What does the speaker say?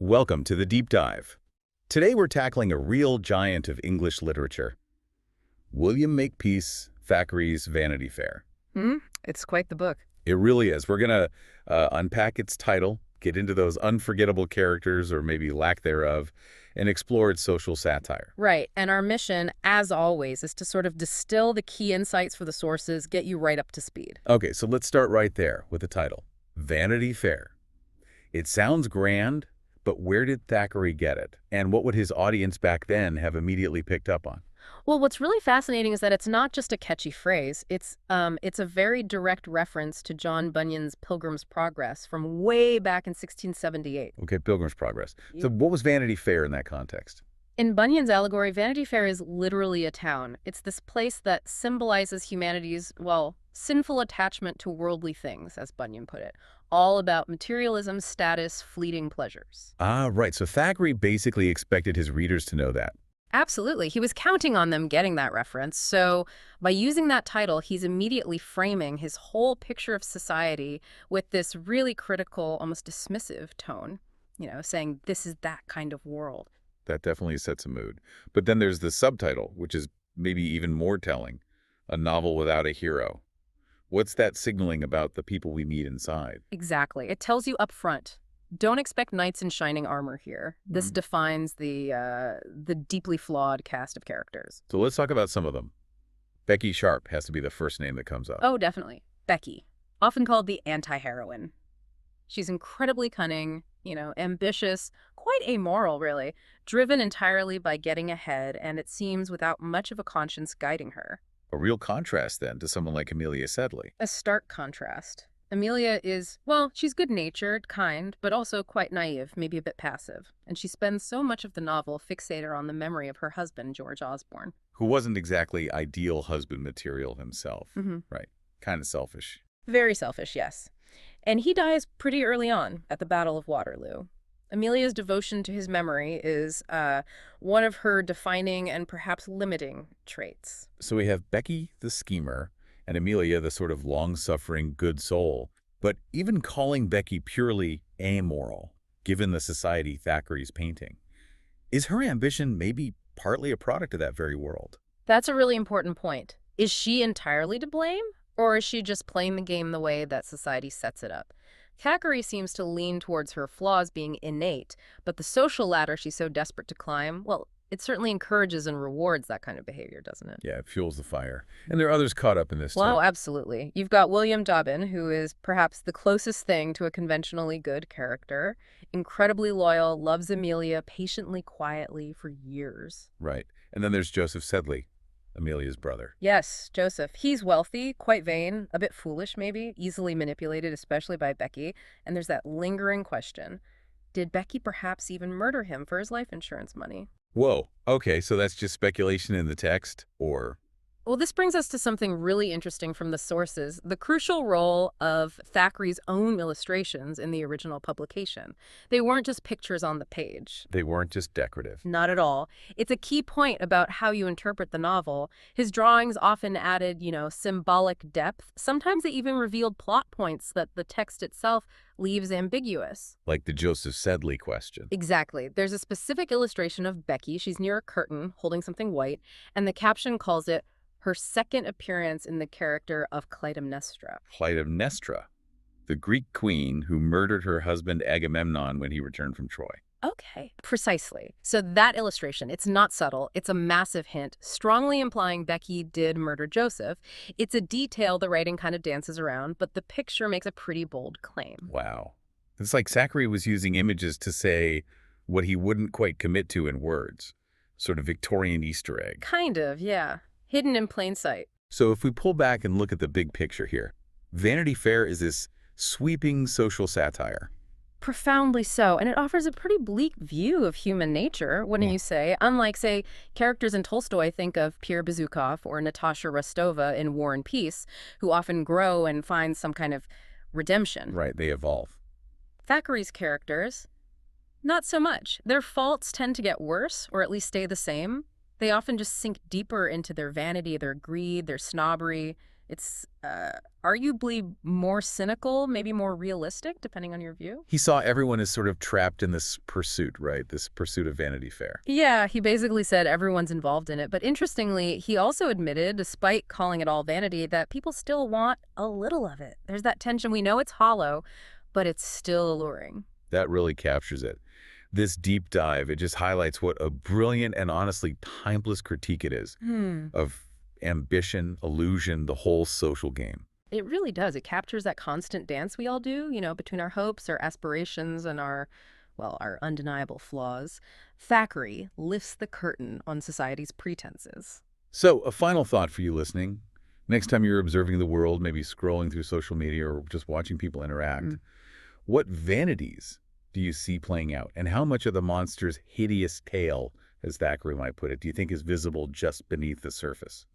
Welcome to the Deep Dive. Today we're tackling a real giant of English literature, William Makepeace Thackeray's Vanity Fair. It's quite the book. It really is. We're going to unpack its title, get into those unforgettable characters or maybe lack thereof, and explore its social satire. Right, and our mission, as always, is to sort of distill the key insights for the sources, get you right up to speed. Okay, so let's start right there with the title, Vanity Fair. It sounds grand, but where did Thackeray get it? And what would his audience back then have immediately picked up on? Well, what's really fascinating is that it's not just a catchy phrase. It's a very direct reference to John Bunyan's Pilgrim's Progress from way back in 1678. Okay, Pilgrim's Progress. So what was Vanity Fair in that context? In Bunyan's allegory, Vanity Fair is literally a town. It's this place that symbolizes humanity's, well, sinful attachment to worldly things, as Bunyan put it. All about materialism, status, fleeting pleasures. Ah, right. So Thackeray basically expected his readers to know that. Absolutely. He was counting on them getting that reference. So by using that title, he's immediately framing his whole picture of society with this really critical, almost dismissive tone, saying this is that kind of world. That definitely sets a mood. But then there's the subtitle, which is maybe even more telling, a novel without a hero. What's that signaling about the people we meet inside? Exactly. It tells you up front. Don't expect knights in shining armor here. This defines the deeply flawed cast of characters. So let's talk about some of them. Becky Sharp has to be the first name that comes up. Oh, definitely. Becky, often called the anti-heroine. She's incredibly cunning, ambitious, quite amoral, really, driven entirely by getting ahead, and it seems without much of a conscience guiding her. A real contrast, then, to someone like Amelia Sedley. A stark contrast. Amelia is, well, she's good-natured, kind, but also quite naive, maybe a bit passive. And she spends so much of the novel fixated on the memory of her husband, George Osborne. Who wasn't exactly ideal husband material himself. Right. Kind of selfish. Very selfish, yes. And he dies pretty early on at the Battle of Waterloo. Amelia's devotion to his memory is one of her defining and perhaps limiting traits. So we have Becky the schemer, and Amelia, the sort of long-suffering good soul. But even calling Becky purely amoral, given the society Thackeray's painting, is her ambition maybe partly a product of that very world? That's a really important point. Is she entirely to blame, or is she just playing the game the way that society sets it up? Thackeray seems to lean towards her flaws being innate, but the social ladder she's so desperate to climb, well, it certainly encourages and rewards that kind of behavior, doesn't it? Yeah, it fuels the fire. And there are others caught up in this, too. Well, absolutely. You've got William Dobbin, who is perhaps the closest thing to a conventionally good character. Incredibly loyal, loves Amelia patiently, quietly for years. Right. And then there's Joseph Sedley, Amelia's brother. Yes, Joseph. He's wealthy, quite vain, a bit foolish maybe, easily manipulated, especially by Becky. And there's that lingering question. Did Becky perhaps even murder him for his life insurance money? Whoa. Okay, so that's just speculation in the text, or... Well, this brings us to something really interesting from the sources, the crucial role of Thackeray's own illustrations in the original publication. They weren't just pictures on the page. They weren't just decorative. Not at all. It's a key point about how you interpret the novel. His drawings often added, symbolic depth. Sometimes they even revealed plot points that the text itself leaves ambiguous. Like the Joseph Sedley question. Exactly. There's a specific illustration of Becky. She's near a curtain holding something white, and the caption calls it her second appearance in the character of Clytemnestra. Clytemnestra, the Greek queen who murdered her husband Agamemnon when he returned from Troy. Okay, precisely. So that illustration, it's not subtle. It's a massive hint, strongly implying Becky did murder Joseph. It's a detail the writing kind of dances around, but the picture makes a pretty bold claim. Wow. It's like Thackeray was using images to say what he wouldn't quite commit to in words. Sort of Victorian Easter egg. Kind of, yeah. Hidden in plain sight. So if we pull back and look at the big picture here, Vanity Fair is this sweeping social satire. Profoundly so, and it offers a pretty bleak view of human nature, wouldn't you say? Unlike, say, characters in Tolstoy, think of Pierre Bezukhov or Natasha Rostova in War and Peace, who often grow and find some kind of redemption. Right, they evolve. Thackeray's characters, not so much. Their faults tend to get worse, or at least stay the same. They often just sink deeper into their vanity, their greed, their snobbery, It's arguably more cynical, maybe more realistic, depending on your view. He saw everyone as sort of trapped in this pursuit, right? This pursuit of Vanity Fair. Yeah, he basically said everyone's involved in it. But interestingly, he also admitted, despite calling it all vanity, that people still want a little of it. There's that tension. We know it's hollow, but it's still alluring. That really captures it. This deep dive, it just highlights what a brilliant and honestly timeless critique it is of ambition, illusion, the whole social game. It really does. It captures that constant dance we all do, between our hopes, our aspirations, and our undeniable flaws. Thackeray lifts the curtain on society's pretenses. So, a final thought for you listening. Next time you're observing the world, maybe scrolling through social media or just watching people interact, what vanities do you see playing out? And how much of the monster's hideous tale, as Thackeray might put it, do you think is visible just beneath the surface?